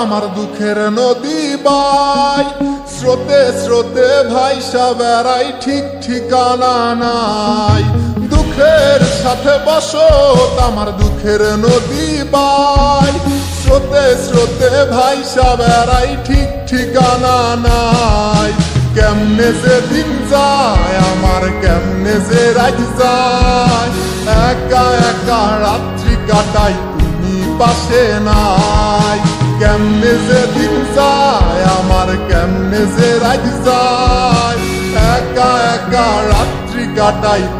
আমার দুঃখের নদী বাই, স্রোতে স্রোতে ভাইসা বেড়াই, ঠিক ঠিকানা নাই। দুঃখের সাথে বসত আমার দুঃখের নদী বাই, স্রোতে স্রোতে ভাইসা বেড়াই, ঠিক ঠিকানা নাই। কেমনে যে দিন যায় আমার, কেমনে যে রাত যায়, একা একা রাত্রি কাটাই তুমি পাশে নাই। কেমনে যে দিন যায় আমার, কেমনে যে রাত যায়, একা একা রাত্রি কাটাই